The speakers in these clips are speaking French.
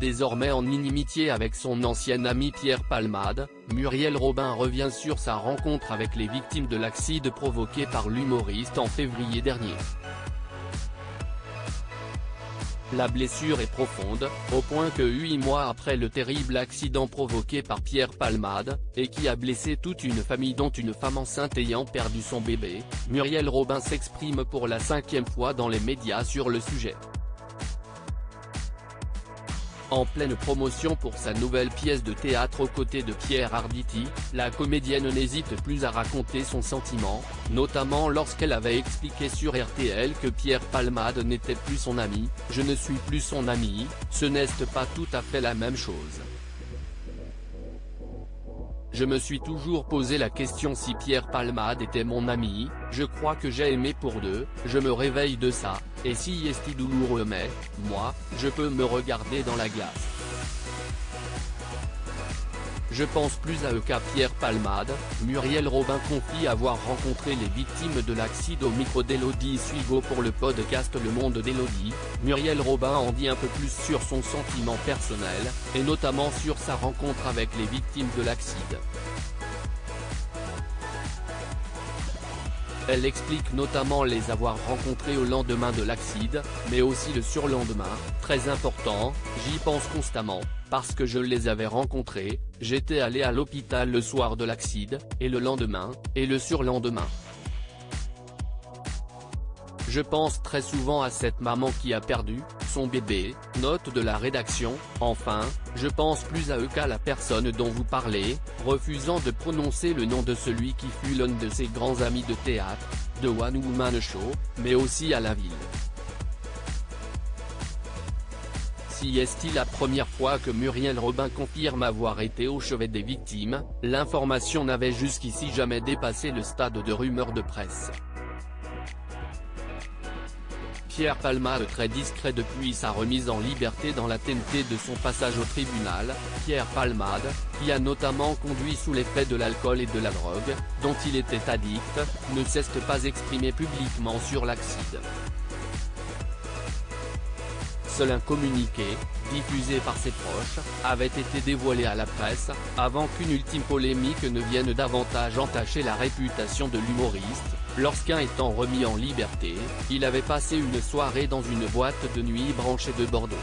désormais en inimitié avec son ancien ami Pierre Palmade, Muriel Robin revient sur sa rencontre avec les victimes de l'accident provoqué par l'humoriste en février dernier. La blessure est profonde, au point que 8 mois après le terrible accident provoqué par Pierre Palmade, et qui a blessé toute une famille dont une femme enceinte ayant perdu son bébé, Muriel Robin s'exprime pour la 5e fois dans les médias sur le sujet. En pleine promotion pour sa nouvelle pièce de théâtre aux côtés de Pierre Arditi, la comédienne n'hésite plus à raconter son sentiment, notamment lorsqu'elle avait expliqué sur RTL que Pierre Palmade n'était plus son ami. « Je ne suis plus son ami, ce n'est pas tout à fait la même chose. Je me suis toujours posé la question si Pierre Palmade était mon ami, je crois que j'ai aimé pour deux, je me réveille de ça, et si est douloureux mais, moi, je peux me regarder dans la glace. Je pense plus à eux qu'à Pierre Palmade », Muriel Robin confie avoir rencontré les victimes de l'accident au micro d'Élodie Suigo pour le podcast Le Monde d'Élodie. Muriel Robin en dit un peu plus sur son sentiment personnel, et notamment sur sa rencontre avec les victimes de l'accident. Elle explique notamment les avoir rencontrés au lendemain de l'accident, mais aussi le surlendemain, très important, j'y pense constamment, parce que je les avais rencontrés, j'étais allé à l'hôpital le soir de l'accident, et le lendemain, et le surlendemain. Je pense très souvent à cette maman qui a perdu son bébé, note de la rédaction. Enfin, je pense plus à eux qu'à la personne dont vous parlez, refusant de prononcer le nom de celui qui fut l'un de ses grands amis de théâtre, de One Woman Show, mais aussi à la ville. Si est la première fois que Muriel Robin confirme avoir été au chevet des victimes, l'information n'avait jusqu'ici jamais dépassé le stade de rumeur de presse. Pierre Palmade très discret depuis sa remise en liberté dans la TNT de son passage au tribunal. Pierre Palmade, qui a notamment conduit sous l'effet de l'alcool et de la drogue, dont il était addict, ne s'est pas exprimé publiquement sur l'accident. Seul un communiqué, diffusé par ses proches, avait été dévoilé à la presse, avant qu'une ultime polémique ne vienne davantage entacher la réputation de l'humoriste. Lorsqu'un étant remis en liberté, il avait passé une soirée dans une boîte de nuit branchée de Bordeaux.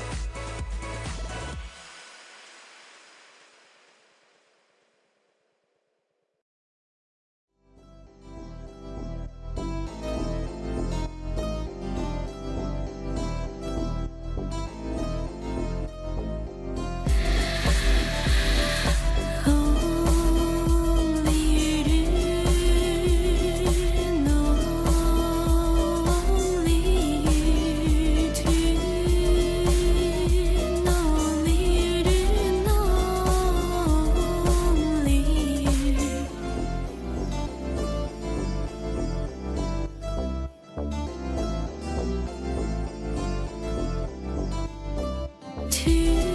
To